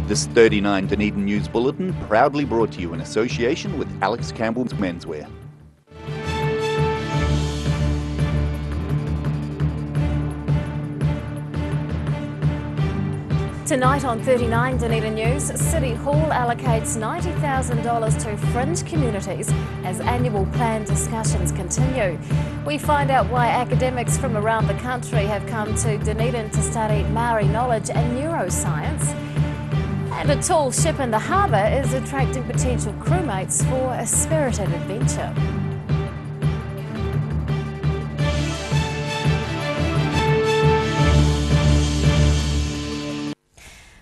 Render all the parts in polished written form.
This 39 Dunedin News Bulletin proudly brought to you in association with Alex Campbell's Menswear. Tonight on 39 Dunedin News, City Hall allocates $90,000 to fringe communities as annual plan discussions continue. We find out why academics from around the country have come to Dunedin to study Maori knowledge and neuroscience. And a tall ship in the harbour is attracting potential crewmates for a spirited adventure.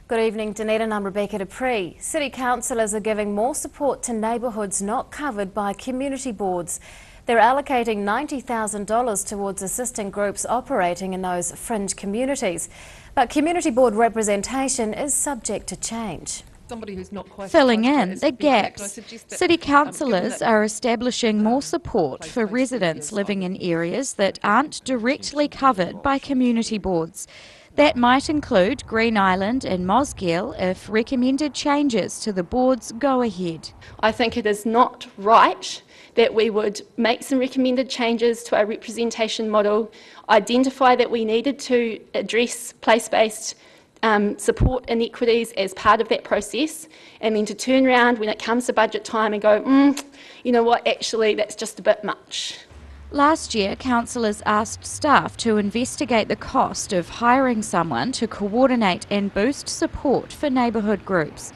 Good evening, Dunedin. I'm Rebecca Dupree. City councillors are giving more support to neighbourhoods not covered by community boards. They're allocating $90,000 towards assisting groups operating in those fringe communities. But community board representation is subject to change. Filling in the gaps, City councillors are establishing more support for residents living in areas that aren't directly covered by community boards. That might include Green Island and Mosgiel if recommended changes to the boards go ahead. I think it is not right that we would make some recommended changes to our representation model, identify that we needed to address place-based support inequities as part of that process, and then to turn around when it comes to budget time and go, you know what, actually that's just a bit much. Last year, councillors asked staff to investigate the cost of hiring someone to coordinate and boost support for neighbourhood groups.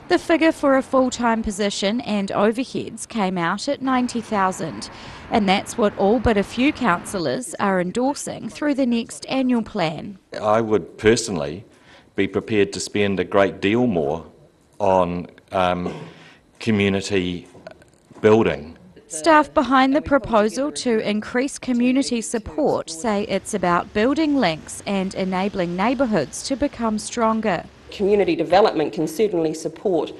The figure for a full-time position and overheads came out at $90,000, and that's what all but a few councillors are endorsing through the next annual plan. I would personally be prepared to spend a great deal more on community building. Staff behind the proposal to increase community support say it's about building links and enabling neighbourhoods to become stronger. Community development can certainly support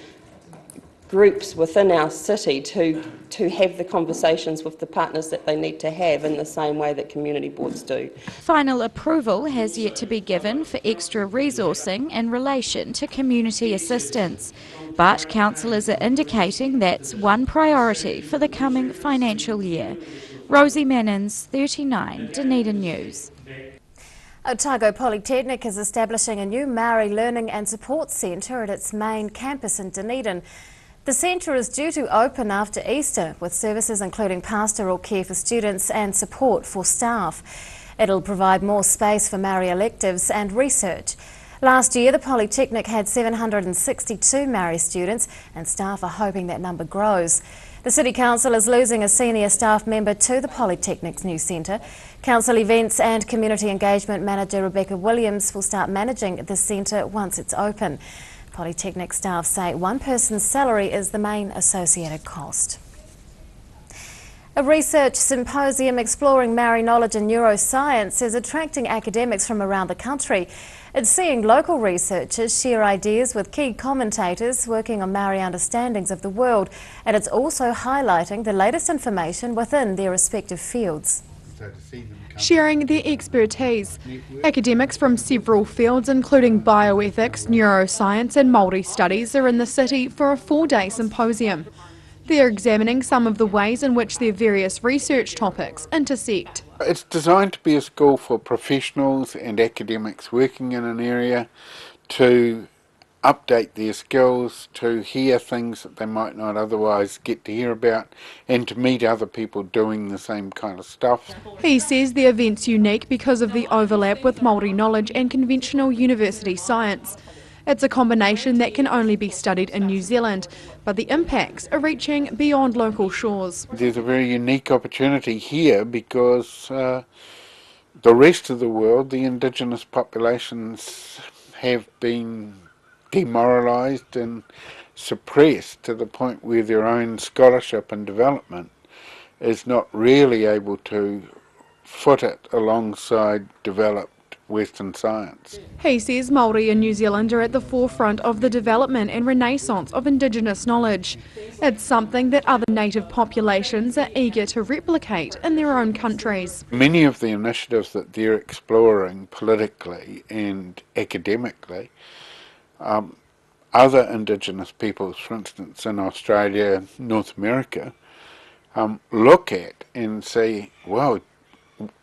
groups within our city to have the conversations with the partners that they need to have in the same way that community boards do. Final approval has yet to be given for extra resourcing in relation to community assistance, but councillors are indicating that's one priority for the coming financial year. Rosie Mannins, 39 Dunedin News. Otago Polytechnic is establishing a new Maori Learning and Support Centre at its main campus in Dunedin. The centre is due to open after Easter, with services including pastoral care for students and support for staff. It'll provide more space for Maori electives and research. Last year, the Polytechnic had 762 Maori students, and staff are hoping that number grows. The City Council is losing a senior staff member to the Polytechnic's new centre. Council Events and Community Engagement Manager Rebecca Williams will start managing the centre once it's open. Polytechnic staff say one person's salary is the main associated cost. A research symposium exploring Maori knowledge and neuroscience is attracting academics from around the country. It's seeing local researchers share ideas with key commentators working on Maori understandings of the world, and it's also highlighting the latest information within their respective fields. Sharing their expertise, academics from several fields including bioethics, neuroscience and Māori studies are in the city for a 4-day symposium. They're examining some of the ways in which their various research topics intersect. It's designed to be a school for professionals and academics working in an area to update their skills, to hear things that they might not otherwise get to hear about, and to meet other people doing the same kind of stuff. He says the event's unique because of the overlap with Māori knowledge and conventional university science. It's a combination that can only be studied in New Zealand, but the impacts are reaching beyond local shores. There's a very unique opportunity here because the rest of the world, the indigenous populations, have been demoralised and suppressed to the point where their own scholarship and development is not really able to foot it alongside developed Western science. He says Māori in New Zealand are at the forefront of the development and renaissance of Indigenous knowledge. It's something that other native populations are eager to replicate in their own countries. Many of the initiatives that they're exploring politically and academically other Indigenous peoples, for instance in Australia, North America, look at and say, well,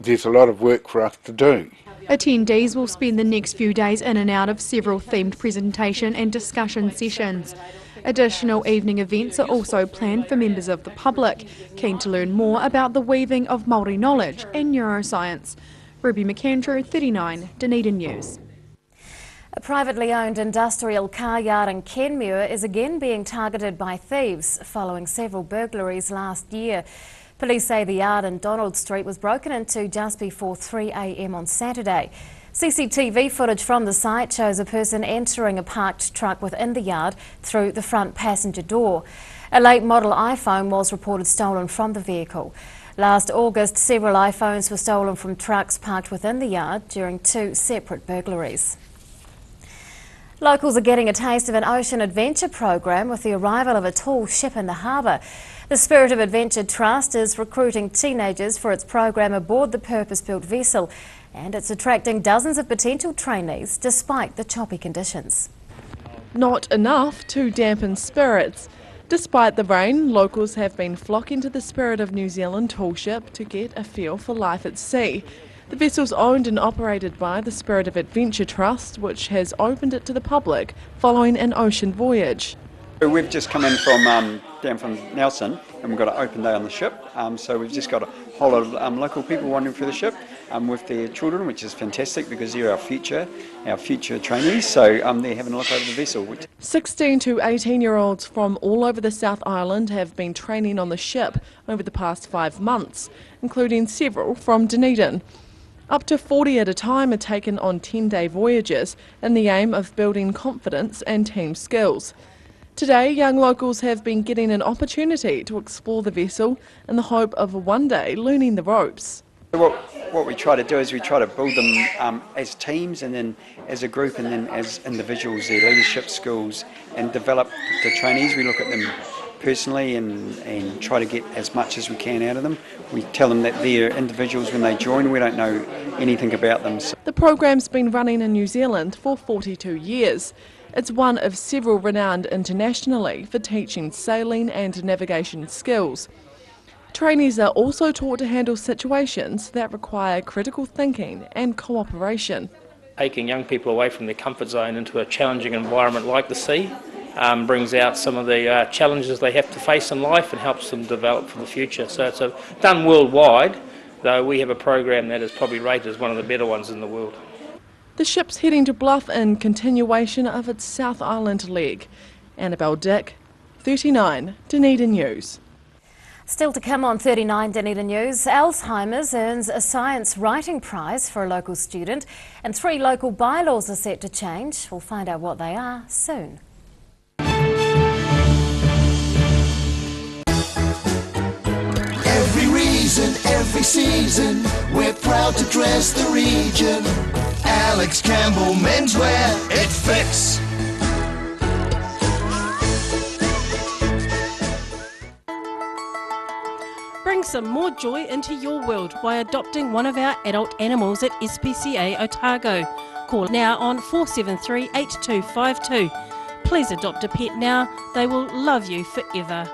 there's a lot of work for us to do. Attendees will spend the next few days in and out of several themed presentation and discussion sessions. Additional evening events are also planned for members of the public, keen to learn more about the weaving of Māori knowledge and neuroscience. Ruby McAndrew, 39, Dunedin News. A privately owned industrial car yard in Kenmure is again being targeted by thieves following several burglaries last year. Police say the yard in Donald Street was broken into just before 3 a.m. on Saturday. CCTV footage from the site shows a person entering a parked truck within the yard through the front passenger door. A late model iPhone was reported stolen from the vehicle. Last August, several iPhones were stolen from trucks parked within the yard during 2 separate burglaries. Locals are getting a taste of an ocean adventure program with the arrival of a tall ship in the harbour. The Spirit of Adventure Trust is recruiting teenagers for its program aboard the purpose-built vessel, and it's attracting dozens of potential trainees despite the choppy conditions. Not enough to dampen spirits. Despite the rain, locals have been flocking to the Spirit of New Zealand tall ship to get a feel for life at sea. The vessel's owned and operated by the Spirit of Adventure Trust, which has opened it to the public following an ocean voyage. We've just come in from down from Nelson, and we've got an open day on the ship. So we've just got a whole lot of local people wandering through the ship with their children, which is fantastic because they're our future trainees. So they're having a look over the vessel. 16 to 18-year-olds from all over the South Island have been training on the ship over the past 5 months, including several from Dunedin. Up to 40 at a time are taken on 10-day voyages in the aim of building confidence and team skills. Today, young locals have been getting an opportunity to explore the vessel in the hope of one day learning the ropes. What we try to do is we try to build them as teams and then as a group and then as individuals, their leadership skills, and develop the trainees. We look at them personally and try to get as much as we can out of them. We tell them that they're individuals when they join. We don't know anything about them. The program's been running in New Zealand for 42 years. It's one of several renowned internationally for teaching sailing and navigation skills. Trainees are also taught to handle situations that require critical thinking and cooperation. Taking young people away from their comfort zone into a challenging environment like the sea brings out some of the challenges they have to face in life and helps them develop for the future. So it's done worldwide, though we have a program that is probably rated as one of the better ones in the world. The ship's heading to Bluff in continuation of its South Island leg. Annabelle Dick, 39, Dunedin News. Still to come on 39 Dunedin News, Alzheimer's earns a science writing prize for a local student, and 3 local bylaws are set to change. We'll find out what they are soon. Every reason, every season, we're proud to dress the region. Alex Campbell menswear, it fits. Bring some more joy into your world by adopting one of our adult animals at SPCA Otago. Call now on 473 8252. Please adopt a pet now, they will love you forever.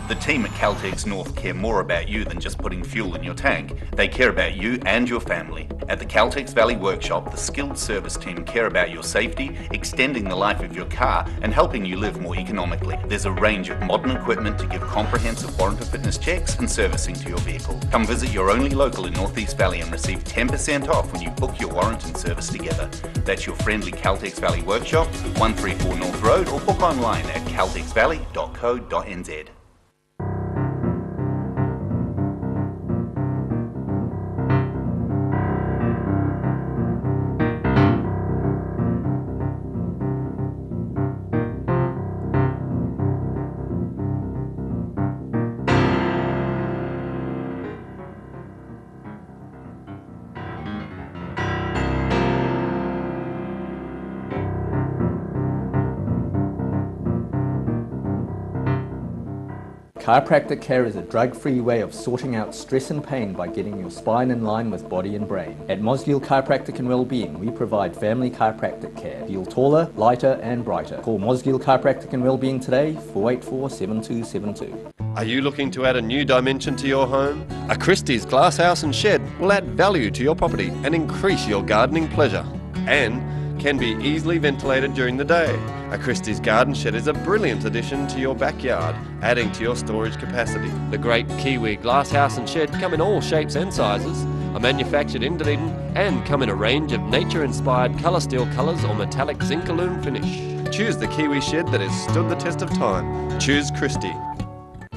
The team at Caltex North care more about you than just putting fuel in your tank. They care about you and your family. At the Caltex Valley Workshop, the skilled service team care about your safety, extending the life of your car and helping you live more economically. There's a range of modern equipment to give comprehensive warrant of fitness checks and servicing to your vehicle. Come visit your only local in North East Valley and receive 10% off when you book your warrant and service together. That's your friendly Caltex Valley Workshop, 134 North Road, or book online at caltexvalley.co.nz. Chiropractic care is a drug-free way of sorting out stress and pain by getting your spine in line with body and brain. At Mosgiel Chiropractic and Wellbeing, we provide family chiropractic care. Feel taller, lighter and brighter. Call Mosgiel Chiropractic and Wellbeing today, 484-7272. Are you looking to add a new dimension to your home? A Christie's glasshouse and shed will add value to your property and increase your gardening pleasure, and can be easily ventilated during the day. A Christie's garden shed is a brilliant addition to your backyard, adding to your storage capacity. The great Kiwi glasshouse and shed come in all shapes and sizes, are manufactured in Dunedin and come in a range of nature-inspired colour steel colours or metallic zinc aluminum finish. Choose the Kiwi shed that has stood the test of time. Choose Christie.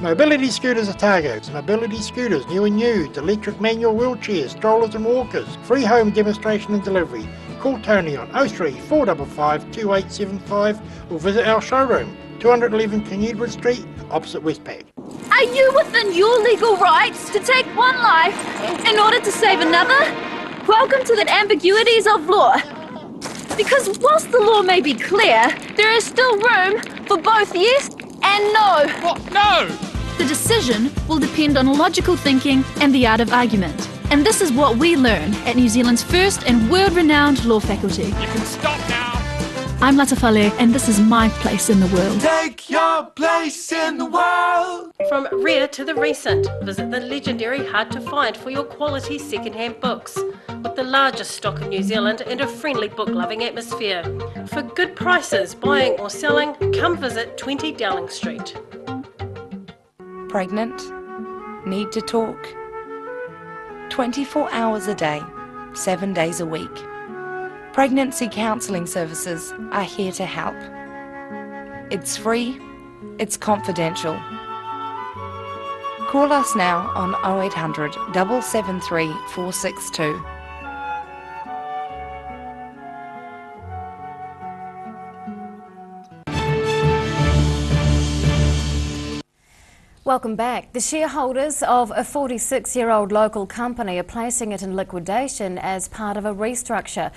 Mobility Scooters Otago. Mobility scooters, new and used, electric manual wheelchairs, strollers and walkers. Free home demonstration and delivery. Call Tony on 03 455 2875 or visit our showroom, 211 Kinneedwood Street, opposite Westpac. Are you within your legal rights to take one life in order to save another? Welcome to the ambiguities of law. Because whilst the law may be clear, there is still room for both yes and no. What? No! The decision will depend on logical thinking and the art of argument. And this is what we learn at New Zealand's first and world-renowned law faculty. You can stop now! I'm Latafale, and this is my place in the world. Take your place in the world. From rare to the recent, visit the legendary Hard to Find for your quality second-hand books. With the largest stock in New Zealand and a friendly book-loving atmosphere. For good prices, buying or selling, come visit 20 Dowling Street. Pregnant? Need to talk? 24 hours a day, 7 days a week. Pregnancy counselling services are here to help. It's free, it's confidential. Call us now on 0800 773 462. Welcome back. The shareholders of a 46-year-old local company are placing it in liquidation as part of a restructure.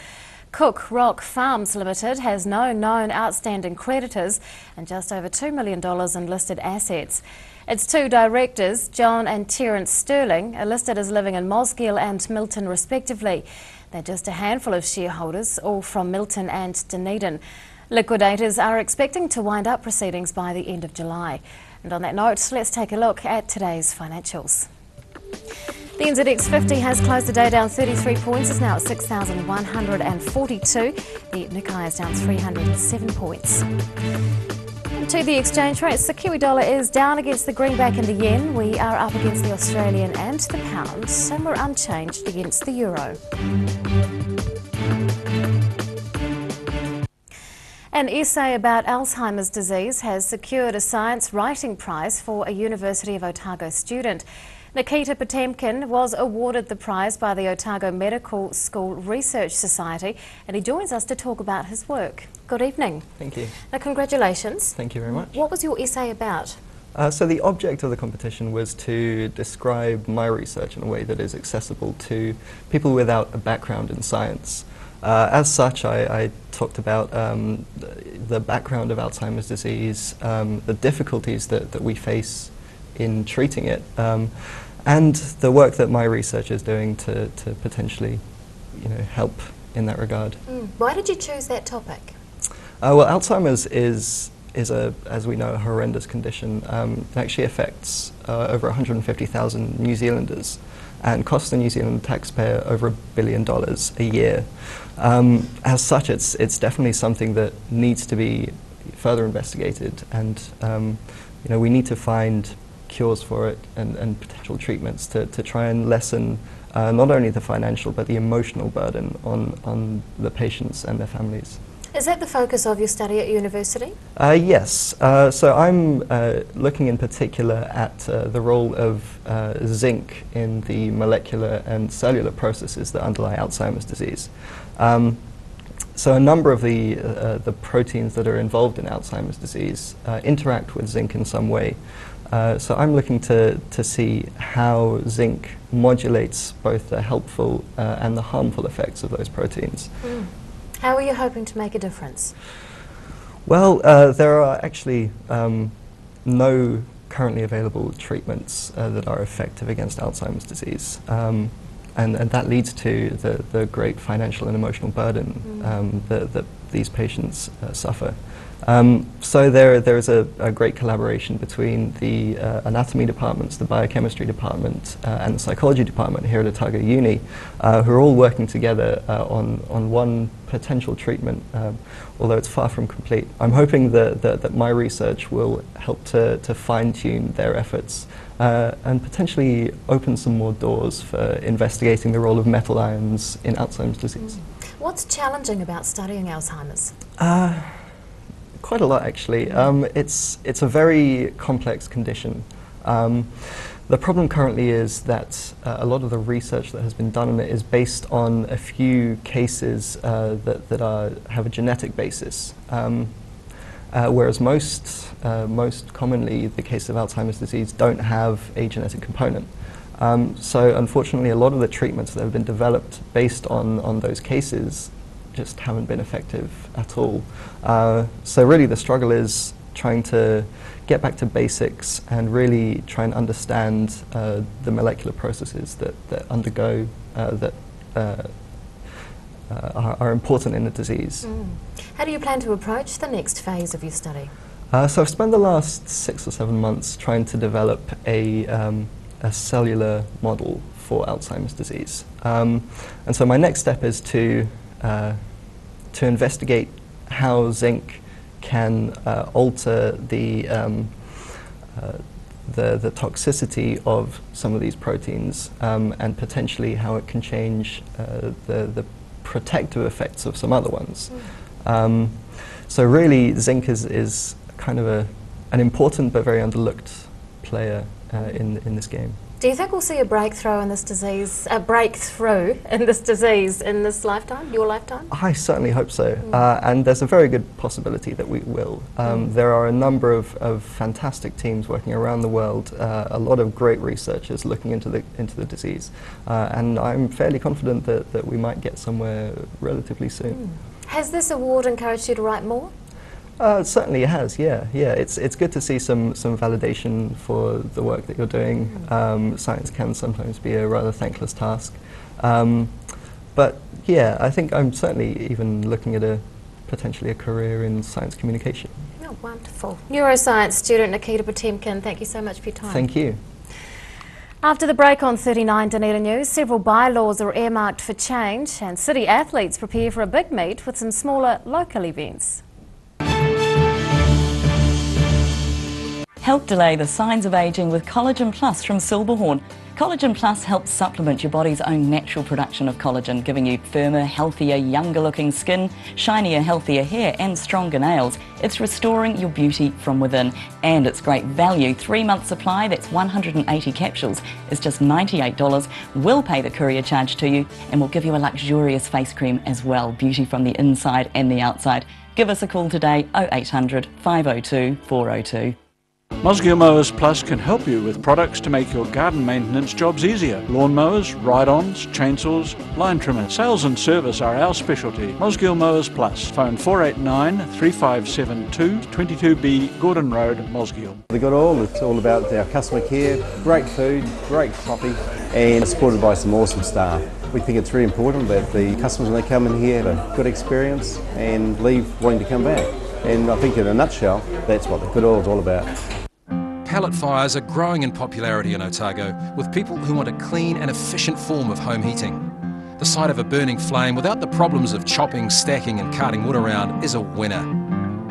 Cook Rock Farms Limited has no known outstanding creditors and just over $2 million in listed assets. Its two directors, John and Terence Sterling, are listed as living in Mosgiel and Milton respectively. They're just a handful of shareholders, all from Milton and Dunedin. Liquidators are expecting to wind up proceedings by the end of July. And on that note, let's take a look at today's financials. The NZX 50 has closed the day down 33 points, is now at 6,142. The Nikkei is down 307 points. And to the exchange rates, the Kiwi dollar is down against the greenback and the yen. We are up against the Australian and the pound, and we're unchanged against the euro. An essay about Alzheimer's disease has secured a science writing prize for a University of Otago student. Nikita Potemkin was awarded the prize by the Otago Medical School Research Society, and he joins us to talk about his work. Good evening. Thank you. Now, congratulations. Thank you very much. What was your essay about? So the object of the competition was to describe my research in a way that is accessible to people without a background in science. As such, I talked about the background of Alzheimer's disease, the difficulties that we face in treating it, and the work that my research is doing to potentially, help in that regard. Why did you choose that topic? Well, Alzheimer's is as we know, a horrendous condition. It actually affects over 150,000 New Zealanders and costs the New Zealand taxpayer over $1 billion a year. As such, it's definitely something that needs to be further investigated, and we need to find cures for it and potential treatments to try and lessen not only the financial but the emotional burden on the patients and their families. Is that the focus of your study at university? Yes. So I'm looking in particular at the role of zinc in the molecular and cellular processes that underlie Alzheimer's disease. So a number of the proteins that are involved in Alzheimer's disease interact with zinc in some way. So I'm looking to see how zinc modulates both the helpful and the harmful effects of those proteins. How are you hoping to make a difference? Well, there are actually no currently available treatments that are effective against Alzheimer's disease. And that leads to the great financial and emotional burden that these patients suffer. So there is a great collaboration between the anatomy departments, the biochemistry department, and the psychology department here at Otago Uni, who are all working together on one potential treatment, although it's far from complete. I'm hoping that my research will help to fine-tune their efforts and potentially open some more doors for investigating the role of metal ions in Alzheimer's disease. What's challenging about studying Alzheimer's? Quite a lot, actually. It's a very complex condition. The problem currently is that a lot of the research that has been done on it is based on a few cases that have a genetic basis, whereas most commonly the cases of Alzheimer's disease don't have a genetic component. So unfortunately, a lot of the treatments that have been developed based on those cases just haven't been effective at all. So really the struggle is trying to get back to basics and really try and understand the molecular processes that undergo, that are important in the disease. How do you plan to approach the next phase of your study? So I've spent the last 6 or 7 months trying to develop a cellular model for Alzheimer's disease. And so my next step is to investigate how zinc can alter the toxicity of some of these proteins, and potentially how it can change the protective effects of some other ones. So really, zinc is kind of an important but very underlooked player in this game. Do you think we'll see a breakthrough in this disease, in this lifetime, your lifetime? I certainly hope so, and there's a very good possibility that we will. There are a number of fantastic teams working around the world, a lot of great researchers looking into the disease, and I'm fairly confident that we might get somewhere relatively soon. Has this award encouraged you to write more? Certainly it has, yeah. It's good to see some validation for the work that you're doing. Science can sometimes be a rather thankless task. But yeah, I think I'm certainly even looking at potentially a career in science communication. Oh, wonderful. Neuroscience student Nikita Potemkin, thank you so much for your time. Thank you. After the break on 39 Dunedin News, several bylaws are earmarked for change and city athletes prepare for a big meet with some smaller local events. Help delay the signs of ageing with Collagen Plus from Silverhorn. Collagen Plus helps supplement your body's own natural production of collagen, giving you firmer, healthier, younger looking skin, shinier, healthier hair and stronger nails. It's restoring your beauty from within, and it's great value. 3-month supply, that's 180 capsules, is just $98. We'll pay the courier charge to you, and we'll give you a luxurious face cream as well, beauty from the inside and the outside. Give us a call today, 0800 502 402. Mosgiel Mowers Plus can help you with products to make your garden maintenance jobs easier. Lawn mowers, ride-ons, chainsaws, line trimmers. Sales and service are our specialty. Mosgiel Mowers Plus. Phone 489 3572 22B Gordon Road, Mosgiel. They got all. It's all about our customer care, great food, great coffee, and supported by some awesome staff. We think it's really important that the customers, when they come in here, have a good experience and leave wanting to come back. And I think in a nutshell, that's what the good oil is all about. Pallet fires are growing in popularity in Otago, with people who want a clean and efficient form of home heating. The sight of a burning flame without the problems of chopping, stacking and carting wood around is a winner.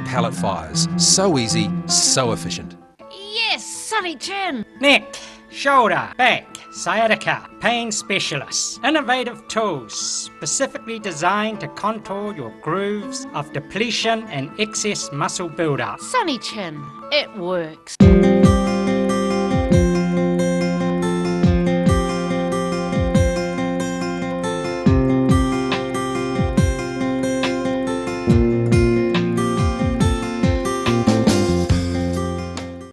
Pallet fires, so easy, so efficient. Yes, sunny chin. Neck, shoulder, back, sciatica, pain specialists. Innovative tools specifically designed to contour your grooves of depletion and excess muscle buildup. Sunny chin, it works.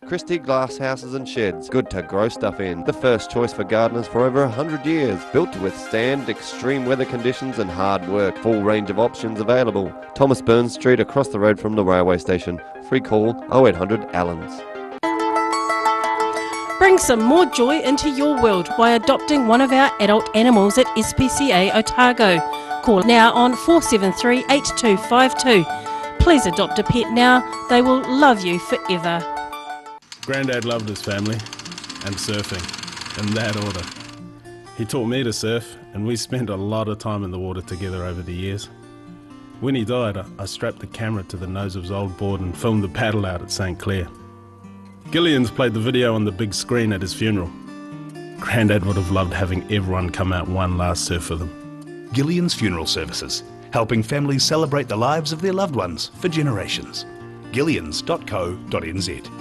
Christie Glass Houses and Sheds. Good to grow stuff in. The first choice for gardeners for over 100 years. Built to withstand extreme weather conditions and hard work. Full range of options available. Thomas Burns Street across the road from the railway station. Free call 0800 Allens. Bring some more joy into your world by adopting one of our adult animals at SPCA Otago. Call now on 473 8252. Please adopt a pet now, they will love you forever. Grandad loved his family and surfing, in that order. He taught me to surf, and we spent a lot of time in the water together over the years. When he died, I strapped the camera to the nose of his old board and filmed the paddle out at St. Clair. Gillian's played the video on the big screen at his funeral. Grandad would have loved having everyone come out one last surf for them. Gillian's Funeral Services, helping families celebrate the lives of their loved ones for generations. Gillians.co.nz.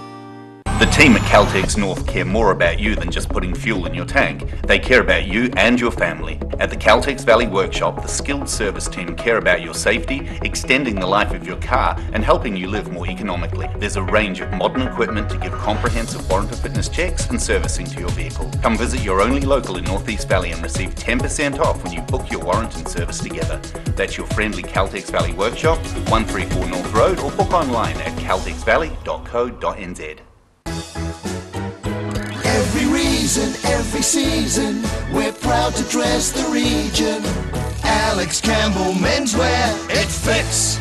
The team at Caltex North care more about you than just putting fuel in your tank. They care about you and your family. At the Caltex Valley Workshop, the skilled service team care about your safety, extending the life of your car and helping you live more economically. There's a range of modern equipment to give comprehensive warrant of fitness checks and servicing to your vehicle. Come visit your only local in North East Valley and receive 10% off when you book your warrant and service together. That's your friendly Caltex Valley Workshop, 134 North Road, or book online at caltexvalley.co.nz. Every reason, every season, we're proud to dress the region. Alex Campbell Menswear, it fits.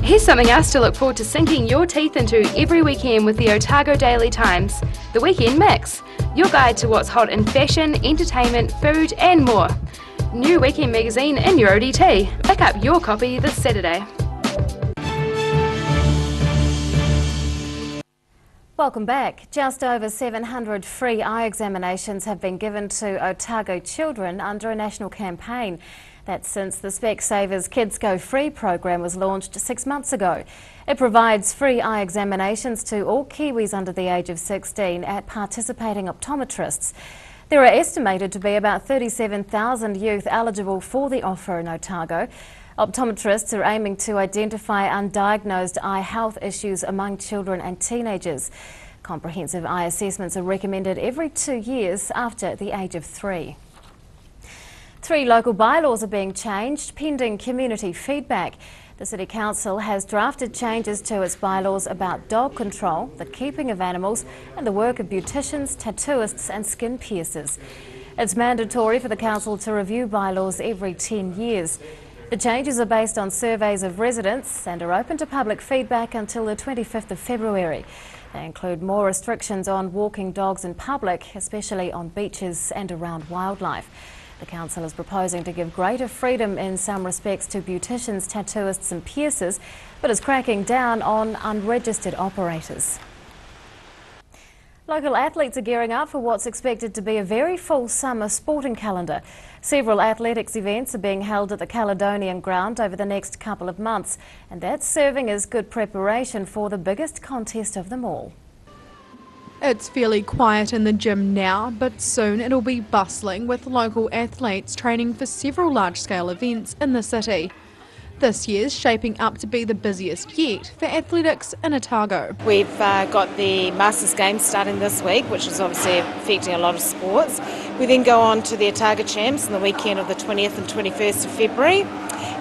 Here's something else to look forward to sinking your teeth into every weekend with the Otago Daily Times, the Weekend Mix, your guide to what's hot in fashion, entertainment, food and more. New weekend magazine in your ODT. Pick up your copy this Saturday. Welcome back. Just over 700 free eye examinations have been given to Otago children under a national campaign. That's since the Specsavers Kids Go Free program was launched 6 months ago. It provides free eye examinations to all Kiwis under the age of 16 at participating optometrists. There are estimated to be about 37,000 youth eligible for the offer in Otago. Optometrists are aiming to identify undiagnosed eye health issues among children and teenagers. Comprehensive eye assessments are recommended every 2 years after the age of 3. 3 local bylaws are being changed pending community feedback. The City Council has drafted changes to its bylaws about dog control, the keeping of animals and the work of beauticians, tattooists and skin piercers. It's mandatory for the Council to review bylaws every 10 years. The changes are based on surveys of residents and are open to public feedback until the 25th of February. They include more restrictions on walking dogs in public, especially on beaches and around wildlife. The Council is proposing to give greater freedom in some respects to beauticians, tattooists and piercers, but is cracking down on unregistered operators. Local athletes are gearing up for what's expected to be a very full summer sporting calendar. Several athletics events are being held at the Caledonian ground over the next couple of months, and that's serving as good preparation for the biggest contest of them all. It's fairly quiet in the gym now, but soon it'll be bustling with local athletes training for several large-scale events in the city. This year's shaping up to be the busiest yet for athletics in Otago. We've got the Masters Games starting this week, which is obviously affecting a lot of sports. We then go on to the Otago Champs on the weekend of the 20th and 21st of February.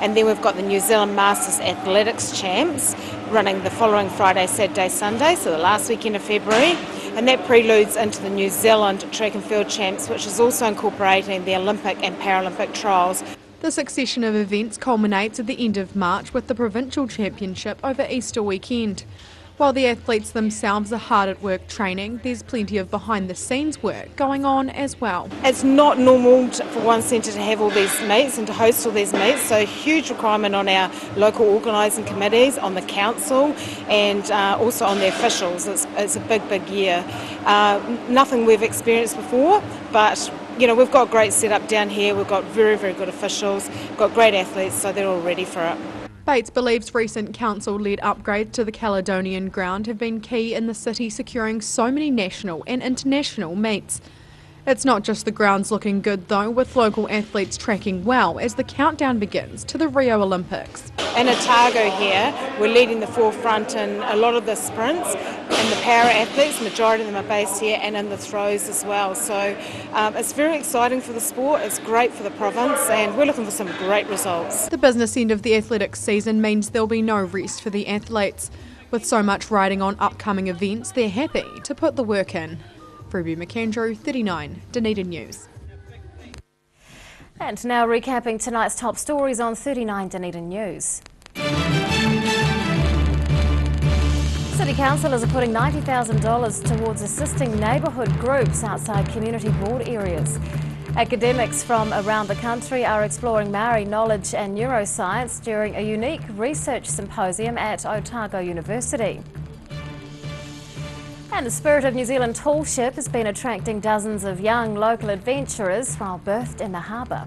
And then we've got the New Zealand Masters Athletics Champs running the following Friday, Saturday, Sunday, so the last weekend of February. And that preludes into the New Zealand Track and Field Champs, which is also incorporating the Olympic and Paralympic trials. The succession of events culminates at the end of March with the Provincial Championship over Easter weekend. While the athletes themselves are hard at work training, there's plenty of behind-the-scenes work going on as well. It's not normal for one centre to have all these meets and to host all these meets, so a huge requirement on our local organising committees, on the council and also on the officials. It's a big year. Nothing we've experienced before, but you know, we've got a great setup down here, we've got very good officials, we've got great athletes, so they're all ready for it. Bates believes recent council-led upgrades to the Caledonian ground have been key in the city securing so many national and international meets. It's not just the grounds looking good though, with local athletes tracking well as the countdown begins to the Rio Olympics. In Otago here, we're leading the forefront in a lot of the sprints and the para athletes, majority of them are based here, and in the throws as well. So it's very exciting for the sport, it's great for the province, and we're looking for some great results. The business end of the athletics season means there'll be no rest for the athletes. With so much riding on upcoming events, they're happy to put the work in. Ruby McAndrew, 39, Dunedin News. And now recapping tonight's top stories on 39 Dunedin News. City councillors are putting $90,000 towards assisting neighbourhood groups outside community board areas. Academics from around the country are exploring Maori knowledge and neuroscience during a unique research symposium at Otago University. And the Spirit of New Zealand tall ship has been attracting dozens of young local adventurers while berthed in the harbour.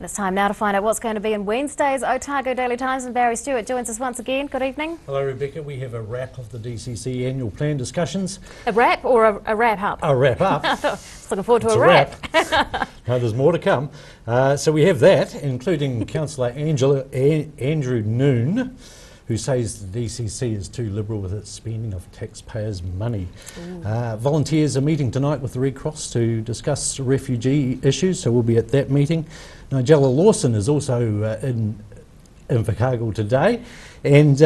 It's time now to find out what's going to be in Wednesday's Otago Daily Times, and Barry Stewart joins us once again. Good evening. Hello Rebecca, we have a wrap of the DCC annual plan discussions. A wrap or a wrap up? A wrap up. I was looking forward to a wrap. No, there's more to come. So we have that, including Councillor Andrew Noon, who says the DCC is too liberal with its spending of taxpayers' money. Volunteers are meeting tonight with the Red Cross to discuss refugee issues, so we'll be at that meeting. Nigella Lawson is also in Invercargill today, and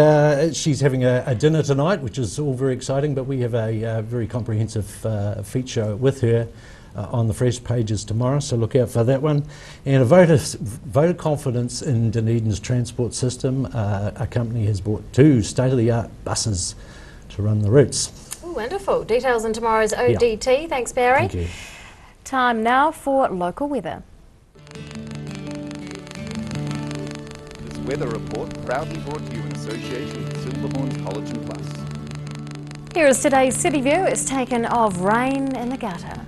she's having a dinner tonight, which is all very exciting, but we have a very comprehensive feature with her on the fresh pages tomorrow, so look out for that one. And a vote of confidence in Dunedin's transport system. A company has bought 2 state-of-the-art buses to run the routes. Ooh, wonderful. Details in tomorrow's ODT. Yeah. Thanks, Barry. Thank you. Time now for local weather. This weather report proudly brought to you in association with Silverhorn's Collagen Plus. Here is today's city view. It's taken of rain in the gutter.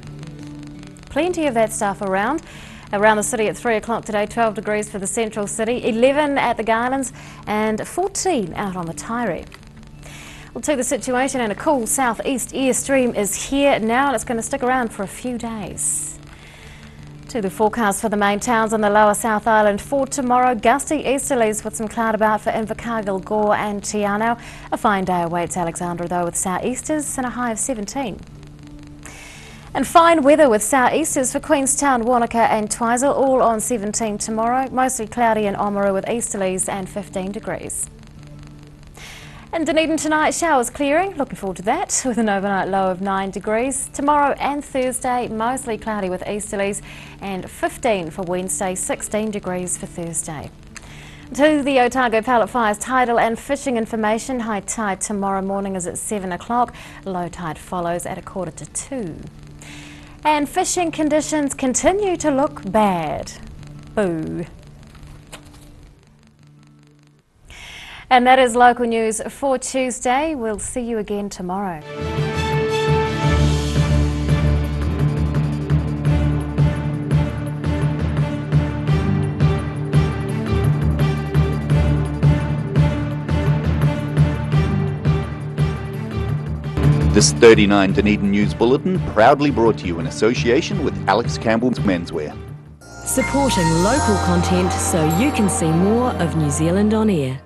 Plenty of that stuff around. Around the city at 3 o'clock today, 12 degrees for the central city, 11 at the Garlands and 14 out on the Tairi. Well, to the situation, and a cool southeast air stream is here now, and it's going to stick around for a few days. To the forecast for the main towns on the lower South Island for tomorrow, gusty easterlies with some cloud about for Invercargill, Gore and Te Anau. A fine day awaits Alexandra though with southeasters and a high of 17. And fine weather with southeasters for Queenstown, Wanaka and Twizel, all on 17 tomorrow. Mostly cloudy in Oamaru with easterlies and 15 degrees. In Dunedin tonight, showers clearing. Looking forward to that with an overnight low of 9 degrees. Tomorrow and Thursday, mostly cloudy with easterlies and 15 for Wednesday, 16 degrees for Thursday. To the Otago Pallet Fire's tidal and fishing information. High tide tomorrow morning is at 7 o'clock. Low tide follows at 1:45. And fishing conditions continue to look bad. Boo. And that is local news for Tuesday. We'll see you again tomorrow. This 39 Dunedin News Bulletin proudly brought to you in association with Alex Campbell's Menswear. Supporting local content so you can see more of New Zealand on air.